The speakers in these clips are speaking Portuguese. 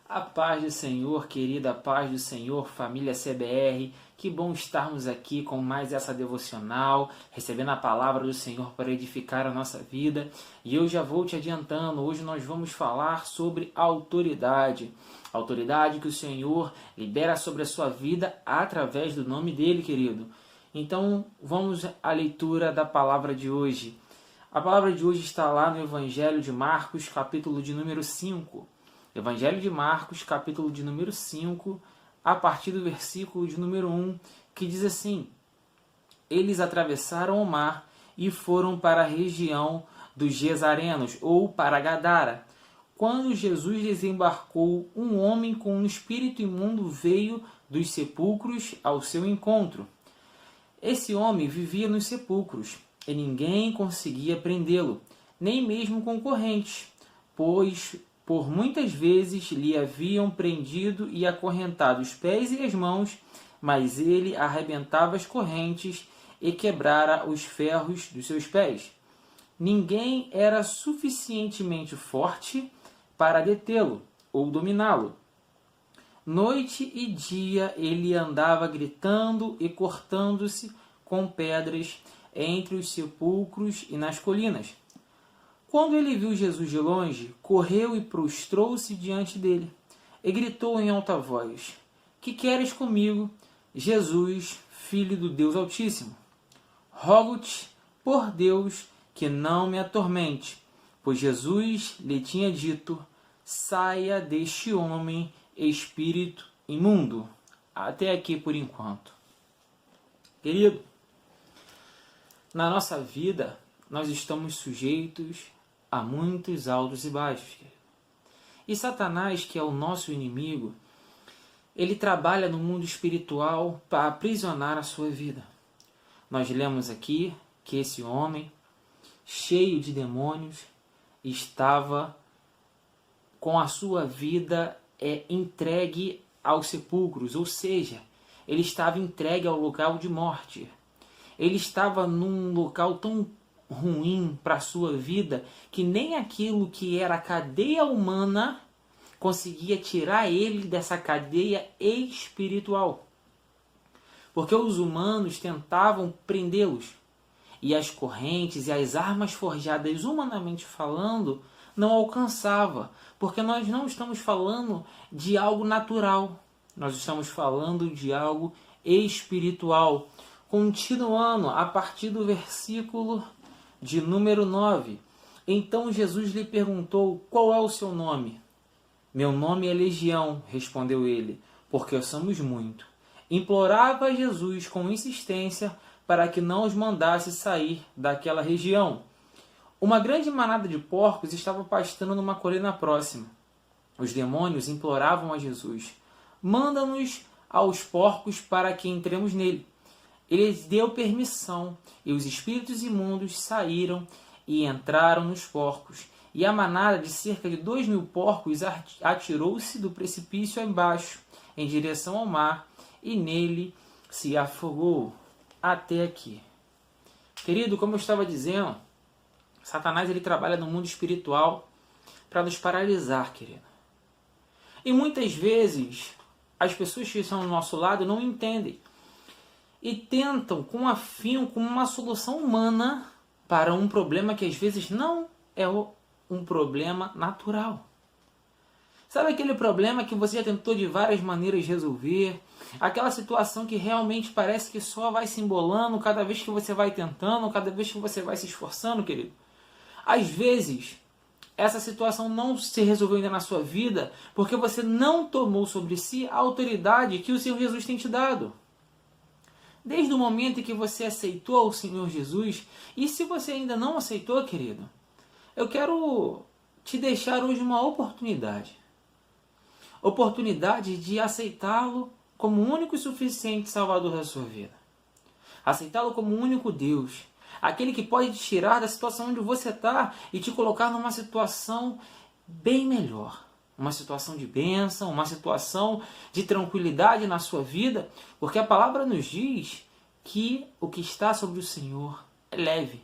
A paz do Senhor, querida, a paz do Senhor, família CBR. Que bom estarmos aqui com mais essa devocional, recebendo a palavra do Senhor para edificar a nossa vida. E eu já vou te adiantando, hoje nós vamos falar sobre autoridade. Autoridade que o Senhor libera sobre a sua vida através do nome dele, querido. Então, vamos à leitura da palavra de hoje. A palavra de hoje está lá no Evangelho de Marcos, capítulo de número 5. Evangelho de Marcos, capítulo de número 5, a partir do versículo de número 1, que diz assim: Eles atravessaram o mar e foram para a região dos Gesarenos, ou para Gadara. Quando Jesus desembarcou, um homem com um espírito imundo veio dos sepulcros ao seu encontro. Esse homem vivia nos sepulcros, e ninguém conseguia prendê-lo, nem mesmo com correntes, pois por muitas vezes lhe haviam prendido e acorrentado os pés e as mãos, mas ele arrebentava as correntes e quebrara os ferros dos seus pés. Ninguém era suficientemente forte para detê-lo ou dominá-lo. Noite e dia ele andava gritando e cortando-se com pedras entre os sepulcros e nas colinas. Quando ele viu Jesus de longe, correu e prostrou-se diante dele, e gritou em alta voz: Que queres comigo, Jesus, Filho do Deus Altíssimo? Rogo-te, por Deus, que não me atormente, pois Jesus lhe tinha dito: Saia deste homem, espírito imundo. Até aqui por enquanto. Querido, na nossa vida, nós estamos sujeitos a muitos altos e baixos. E Satanás, que é o nosso inimigo, ele trabalha no mundo espiritual para aprisionar a sua vida. Nós lemos aqui que esse homem, cheio de demônios, estava com a sua vida entregue aos sepulcros, ou seja, ele estava entregue ao local de morte. Ele estava num local tão ruim para a sua vida que nem aquilo que era a cadeia humana conseguia tirar ele dessa cadeia espiritual. Porque os humanos tentavam prendê-los e as correntes e as armas forjadas humanamente falando não alcançava, porque nós não estamos falando de algo natural, nós estamos falando de algo espiritual. Continuando a partir do versículo de número 9. Então Jesus lhe perguntou: Qual é o seu nome? Meu nome é Legião, respondeu ele, porque somos muito. Implorava a Jesus com insistência para que não os mandasse sair daquela região. Uma grande manada de porcos estava pastando numa colina próxima. Os demônios imploravam a Jesus: Manda-nos aos porcos para que entremos nele. Ele deu permissão, e os espíritos imundos saíram e entraram nos porcos. E a manada de cerca de 2.000 porcos atirou-se do precipício abaixo, em direção ao mar, e nele se afogou. Até aqui. Querido, como eu estava dizendo, Satanás ele trabalha no mundo espiritual para nos paralisar, querido. E muitas vezes, as pessoas que estão ao nosso lado não entendem. E tentam com afinco uma solução humana para um problema que às vezes não é um problema natural. Sabe aquele problema que você já tentou de várias maneiras resolver? Aquela situação que realmente parece que só vai se embolando cada vez que você vai tentando, cada vez que você vai se esforçando, querido? Às vezes, essa situação não se resolveu ainda na sua vida porque você não tomou sobre si a autoridade que o Senhor Jesus tem te dado. Desde o momento em que você aceitou o Senhor Jesus, e se você ainda não aceitou, querido, eu quero te deixar hoje uma oportunidade. Oportunidade de aceitá-lo como o único e suficiente Salvador da sua vida. Aceitá-lo como o único Deus. Aquele que pode te tirar da situação onde você está e te colocar numa situação bem melhor. Uma situação de bênção, uma situação de tranquilidade na sua vida, porque a palavra nos diz que o que está sobre o Senhor é leve.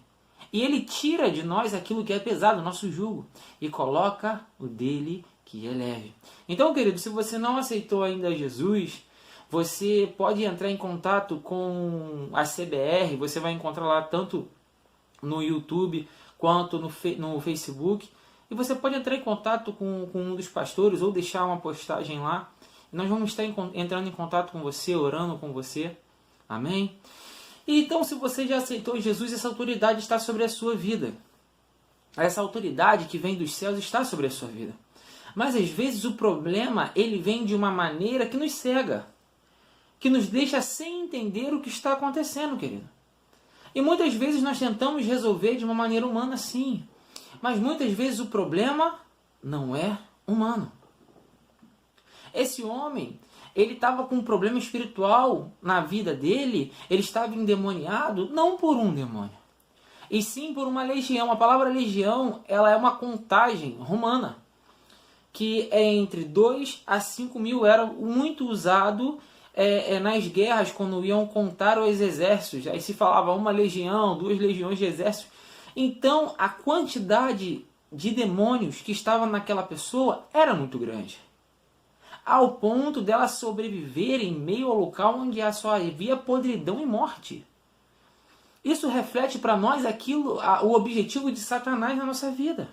E ele tira de nós aquilo que é pesado, o nosso jugo, e coloca o dele que é leve. Então, querido, se você não aceitou ainda Jesus, você pode entrar em contato com a CBR, você vai encontrar lá tanto no YouTube quanto no Facebook, e você pode entrar em contato com um dos pastores ou deixar uma postagem lá. Nós vamos estar entrando em contato com você, orando com você. Amém? E então, se você já aceitou Jesus, essa autoridade está sobre a sua vida. Essa autoridade que vem dos céus está sobre a sua vida. Mas às vezes o problema, ele vem de uma maneira que nos cega, que nos deixa sem entender o que está acontecendo, querido. E muitas vezes nós tentamos resolver de uma maneira humana, sim. Mas muitas vezes o problema não é humano. Esse homem, ele estava com um problema espiritual na vida dele, ele estava endemoniado, não por um demônio, e sim por uma legião. A palavra legião, ela é uma contagem romana, que é entre 2 a 5 mil, era muito usado nas guerras, quando iam contar os exércitos. Aí se falava uma legião, 2 legiões de exército. Então a quantidade de demônios que estavam naquela pessoa era muito grande, ao ponto dela sobreviver em meio ao local onde só havia podridão e morte. Isso reflete para nós o objetivo de Satanás na nossa vida.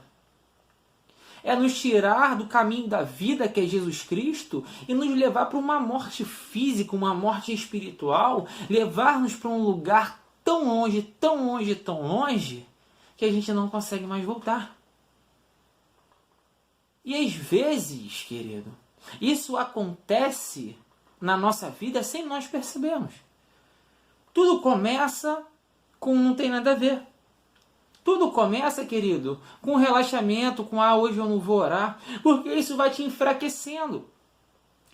É nos tirar do caminho da vida, que é Jesus Cristo, e nos levar para uma morte física, uma morte espiritual, levar-nos para um lugar tão longe, tão longe, tão longe, que a gente não consegue mais voltar. E às vezes, querido, isso acontece na nossa vida sem nós percebermos. Tudo começa com não tem nada a ver. Tudo começa, querido, com relaxamento, com hoje eu não vou orar, porque isso vai te enfraquecendo.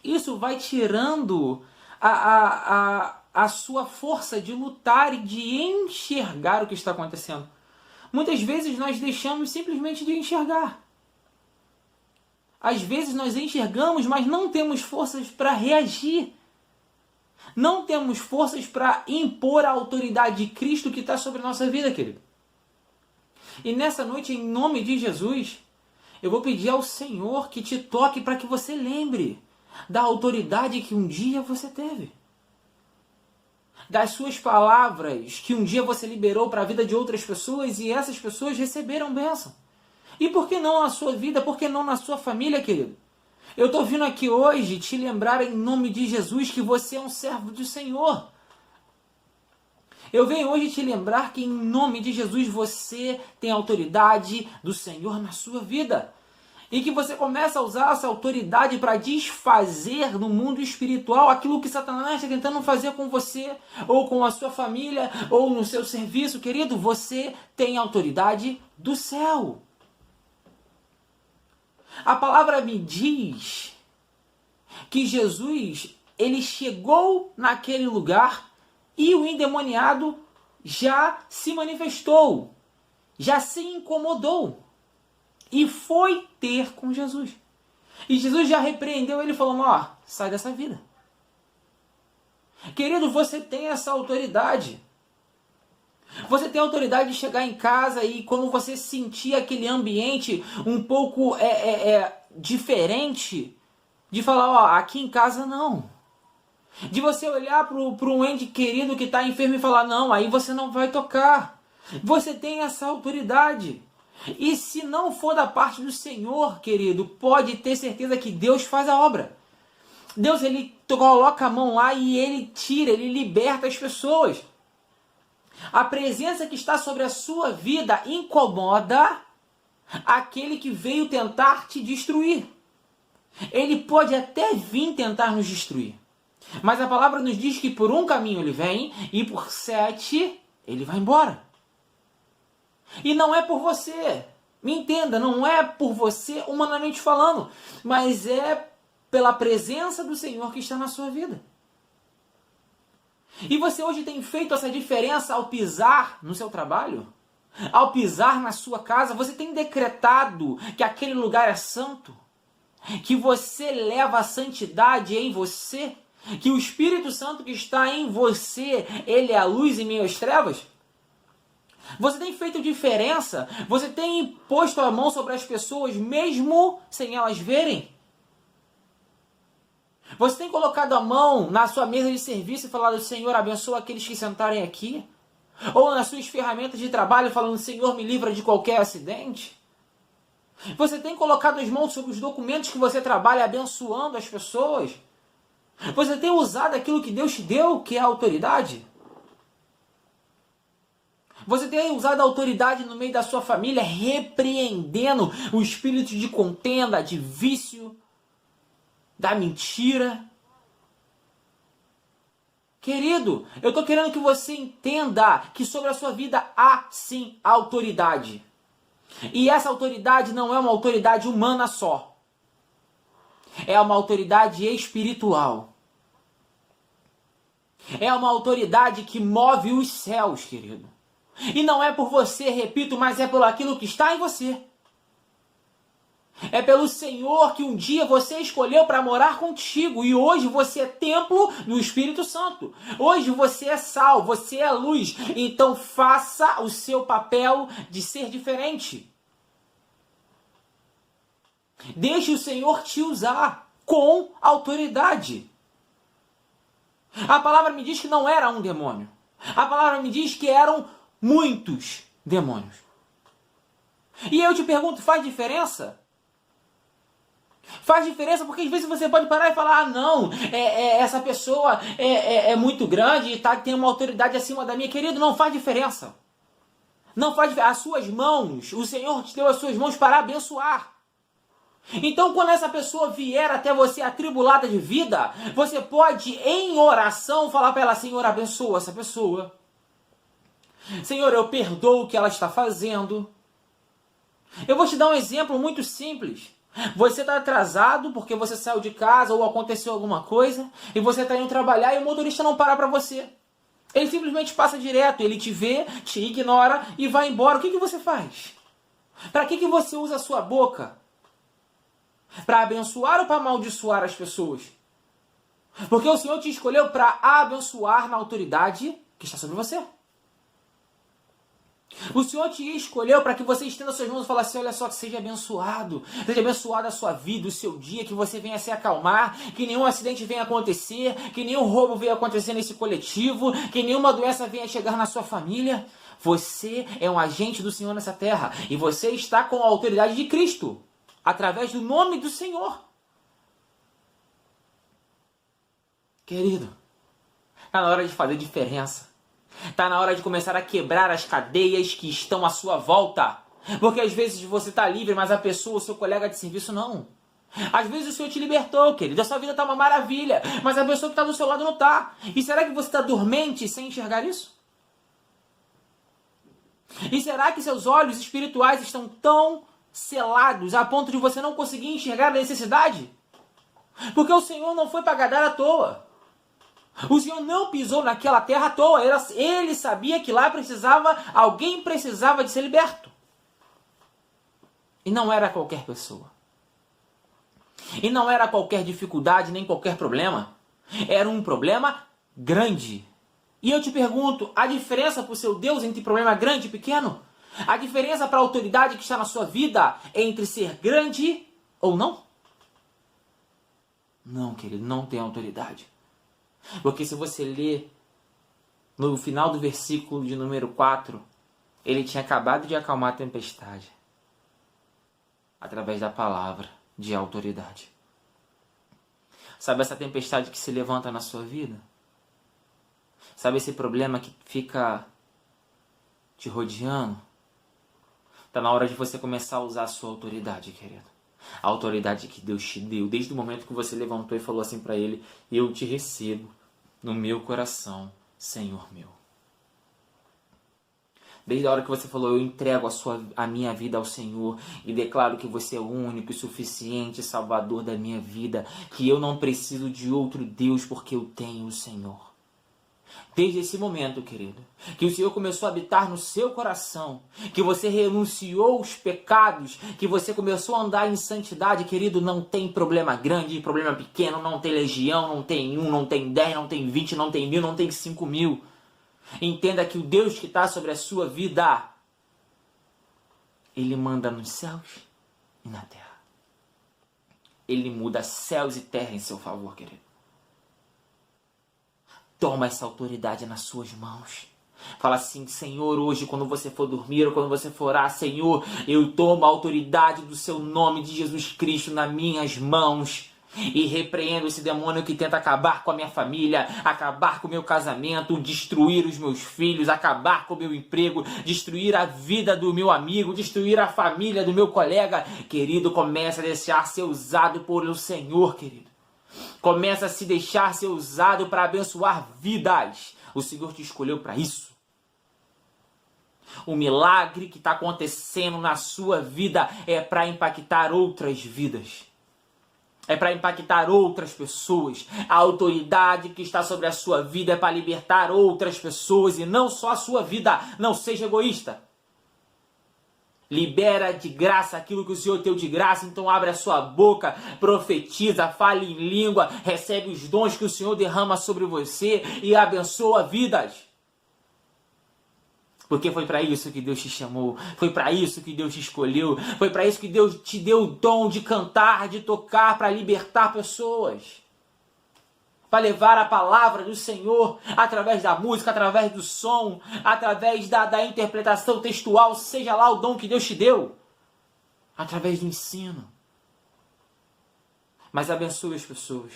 Isso vai tirando a sua força de lutar e de enxergar o que está acontecendo. Muitas vezes nós deixamos simplesmente de enxergar. Às vezes nós enxergamos, mas não temos forças para reagir. Não temos forças para impor a autoridade de Cristo que está sobre a nossa vida, querido. E nessa noite, em nome de Jesus, eu vou pedir ao Senhor que te toque para que você lembre da autoridade que um dia você teve. Das suas palavras que um dia você liberou para a vida de outras pessoas e essas pessoas receberam bênção. E por que não na sua vida? Por que não na sua família, querido? Eu estou vindo aqui hoje te lembrar em nome de Jesus que você é um servo do Senhor. Eu venho hoje te lembrar que em nome de Jesus você tem autoridade do Senhor na sua vida. E que você começa a usar essa autoridade para desfazer no mundo espiritual aquilo que Satanás está tentando fazer com você, ou com a sua família, ou no seu serviço. Querido, você tem autoridade do céu. A palavra me diz que Jesus, ele chegou naquele lugar e o endemoniado já se manifestou, já se incomodou e foi ter com Jesus. E Jesus já repreendeu ele, falando, ó, sai dessa vida. Querido, você tem essa autoridade. Você tem a autoridade de chegar em casa e quando você sentir aquele ambiente um pouco diferente, de falar, ó, aqui em casa não. De você olhar para um ente querido que está enfermo e falar, não, aí você não vai tocar. Você tem essa autoridade. E se não for da parte do Senhor, querido, pode ter certeza que Deus faz a obra. Deus, ele coloca a mão lá e ele tira, ele liberta as pessoas. A presença que está sobre a sua vida incomoda aquele que veio tentar te destruir. Ele pode até vir tentar nos destruir. Mas a palavra nos diz que por um caminho ele vem e por 7 ele vai embora. E não é por você. Me entenda, não é por você humanamente falando, mas é pela presença do Senhor que está na sua vida. E você hoje tem feito essa diferença ao pisar no seu trabalho? Ao pisar na sua casa? Você tem decretado que aquele lugar é santo? Que você leva a santidade em você? Que o Espírito Santo que está em você, ele é a luz em meio às trevas? Você tem feito diferença? Você tem posto a mão sobre as pessoas mesmo sem elas verem? Você tem colocado a mão na sua mesa de serviço e falado, Senhor, abençoa aqueles que sentarem aqui? Ou nas suas ferramentas de trabalho falando, Senhor, me livra de qualquer acidente? Você tem colocado as mãos sobre os documentos que você trabalha abençoando as pessoas? Você tem usado aquilo que Deus te deu, que é a autoridade? Você tem usado a autoridade no meio da sua família, repreendendo o espírito de contenda, de vício, da mentira? Querido, eu estou querendo que você entenda que sobre a sua vida há sim autoridade. E essa autoridade não é uma autoridade humana só. É uma autoridade espiritual. É uma autoridade que move os céus, querido. E não é por você, repito, mas é pelo aquilo que está em você. É pelo Senhor que um dia você escolheu para morar contigo. E hoje você é templo do Espírito Santo. Hoje você é sal, você é luz. Então faça o seu papel de ser diferente. Deixe o Senhor te usar com autoridade. A palavra me diz que não era um demônio. A palavra me diz que eram muitos demônios. E eu te pergunto, faz diferença? Faz diferença porque às vezes você pode parar e falar, ah não, essa pessoa é muito grande e tem uma autoridade acima da minha. Querido, não faz diferença. Não faz diferença. As suas mãos, o Senhor te deu as suas mãos para abençoar. Então, quando essa pessoa vier até você atribulada de vida, você pode, em oração, falar para ela, Senhor, abençoa essa pessoa. Senhor, eu perdoo o que ela está fazendo. Eu vou te dar um exemplo muito simples. Você está atrasado porque você saiu de casa ou aconteceu alguma coisa, e você está indo trabalhar e o motorista não para para você. Ele simplesmente passa direto, ele te vê, te ignora e vai embora. O que você faz? Para que você usa a sua boca? Para abençoar ou para amaldiçoar as pessoas? Porque o Senhor te escolheu para abençoar na autoridade que está sobre você. O Senhor te escolheu para que você estenda suas mãos e fale assim, olha só, que seja abençoada a sua vida, o seu dia, que você venha se acalmar, que nenhum acidente venha acontecer, que nenhum roubo venha acontecer nesse coletivo, que nenhuma doença venha chegar na sua família. Você é um agente do Senhor nessa terra e você está com a autoridade de Cristo, através do nome do Senhor. Querido, está na hora de fazer diferença. Está na hora de começar a quebrar as cadeias que estão à sua volta. Porque às vezes você está livre, mas a pessoa, o seu colega de serviço, não. Às vezes o Senhor te libertou, querido. A sua vida está uma maravilha, mas a pessoa que está do seu lado não está. E será que você está dormente sem enxergar isso? E será que seus olhos espirituais estão tão selados a ponto de você não conseguir enxergar a necessidade? Porque o Senhor não foi para agradar à toa. O Senhor não pisou naquela terra à toa. Ele sabia que lá alguém precisava de ser liberto. E não era qualquer pessoa. E não era qualquer dificuldade, nem qualquer problema. Era um problema grande. E eu te pergunto, a diferença para o seu Deus entre problema grande e pequeno? A diferença para a autoridade que está na sua vida entre ser grande ou não? Não, querido, não tem autoridade. Porque se você ler no final do versículo de número 4, ele tinha acabado de acalmar a tempestade através da palavra de autoridade. Sabe essa tempestade que se levanta na sua vida? Sabe esse problema que fica te rodeando? Está na hora de você começar a usar a sua autoridade, querido. A autoridade que Deus te deu, desde o momento que você levantou e falou assim para ele, eu te recebo no meu coração, Senhor meu. Desde a hora que você falou, eu entrego a minha vida ao Senhor e declaro que você é o único e suficiente Salvador da minha vida, que eu não preciso de outro Deus porque eu tenho o Senhor. Desde esse momento, querido, que o Senhor começou a habitar no seu coração, que você renunciou os pecados, que você começou a andar em santidade, querido, não tem problema grande, problema pequeno, não tem legião, não tem 1, não tem 10, não tem 20, não tem 1000, não tem 5000. Entenda que o Deus que está sobre a sua vida, Ele manda nos céus e na terra. Ele muda céus e terra em seu favor, querido. Toma essa autoridade nas suas mãos. Fala assim: Senhor, hoje quando você for dormir ou quando você for orar, Senhor, eu tomo a autoridade do seu nome de Jesus Cristo nas minhas mãos. E repreendo esse demônio que tenta acabar com a minha família, acabar com o meu casamento, destruir os meus filhos, acabar com o meu emprego, destruir a vida do meu amigo, destruir a família do meu colega. Querido, começa a deixar ser usado por o Senhor, querido. Começa a se deixar ser usado para abençoar vidas. O Senhor te escolheu para isso. O milagre que está acontecendo na sua vida é para impactar outras vidas. É para impactar outras pessoas. A autoridade que está sobre a sua vida é para libertar outras pessoas e não só a sua vida. Não seja egoísta. Libera de graça aquilo que o Senhor deu de graça. Então abre a sua boca, profetiza, fale em língua, recebe os dons que o Senhor derrama sobre você e abençoa vidas. Porque foi para isso que Deus te chamou, foi para isso que Deus te escolheu, foi para isso que Deus te deu o dom de cantar, de tocar, para libertar pessoas. Para levar a palavra do Senhor através da música, através do som, através da interpretação textual, seja lá o dom que Deus te deu, através do ensino. Mas abençoe as pessoas.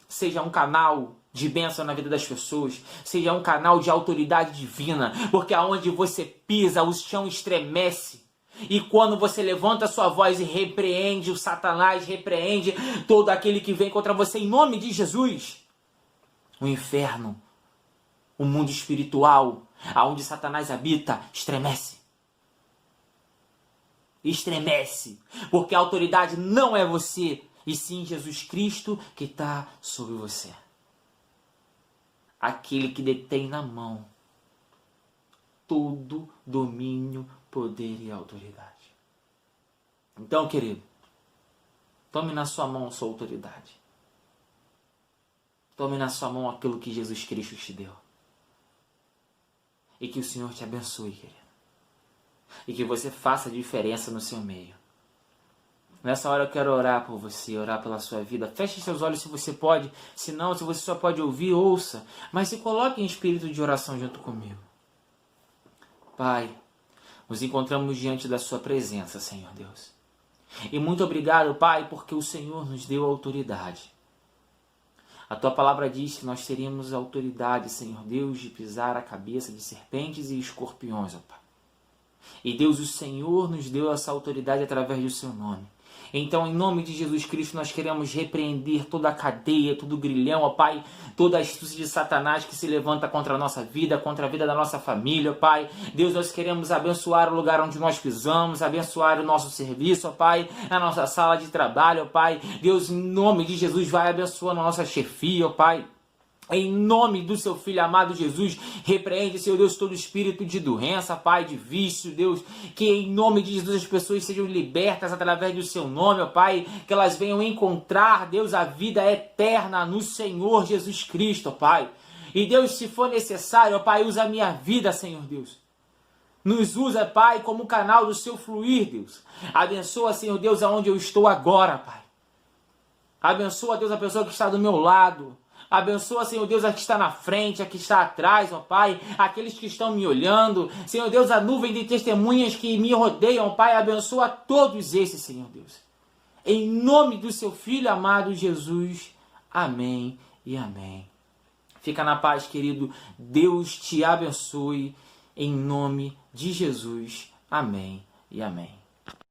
Seja um canal de bênção na vida das pessoas. Seja um canal de autoridade divina. Porque aonde você pisa, o chão estremece. E quando você levanta a sua voz e repreende o Satanás, repreende todo aquele que vem contra você em nome de Jesus, o inferno, o mundo espiritual, aonde Satanás habita, estremece. Estremece. Porque a autoridade não é você, e sim Jesus Cristo que está sobre você. Aquele que detém na mão todo domínio, poder e autoridade. Então, querido, tome na sua mão a sua autoridade. Tome na sua mão aquilo que Jesus Cristo te deu. E que o Senhor te abençoe, querido. E que você faça diferença no seu meio. Nessa hora eu quero orar por você, orar pela sua vida. Feche seus olhos se você pode. Se não, se você só pode ouvir, ouça. Mas se coloque em espírito de oração junto comigo. Pai, nos encontramos diante da sua presença, Senhor Deus. E muito obrigado, Pai, porque o Senhor nos deu autoridade. A tua palavra diz que nós teríamos autoridade, Senhor Deus, de pisar a cabeça de serpentes e escorpiões, ó Pai. E Deus, o Senhor, nos deu essa autoridade através do seu nome. Então, em nome de Jesus Cristo, nós queremos repreender toda a cadeia, todo o grilhão, ó Pai, toda a astúcia de Satanás que se levanta contra a nossa vida, contra a vida da nossa família, ó Pai. Deus, nós queremos abençoar o lugar onde nós pisamos, abençoar o nosso serviço, ó Pai, a nossa sala de trabalho, ó Pai. Deus, em nome de Jesus, vai abençoando a nossa chefia, ó Pai. Em nome do seu Filho amado Jesus, repreende, Senhor Deus, todo espírito de doença, Pai, de vício, Deus, que em nome de Jesus as pessoas sejam libertas através do seu nome, ó Pai, que elas venham encontrar, Deus, a vida eterna no Senhor Jesus Cristo, ó Pai. E Deus, se for necessário, ó Pai, usa a minha vida, Senhor Deus. Nos usa, Pai, como canal do seu fluir, Deus. Abençoa, Senhor Deus, aonde eu estou agora, Pai. Abençoa, Deus, a pessoa que está do meu lado. Abençoa, Senhor Deus, a que está na frente, a que está atrás, ó Pai, aqueles que estão me olhando. Senhor Deus, a nuvem de testemunhas que me rodeiam, Pai, abençoa todos esses, Senhor Deus. Em nome do seu Filho amado Jesus, amém e amém. Fica na paz, querido. Deus te abençoe, em nome de Jesus, amém e amém.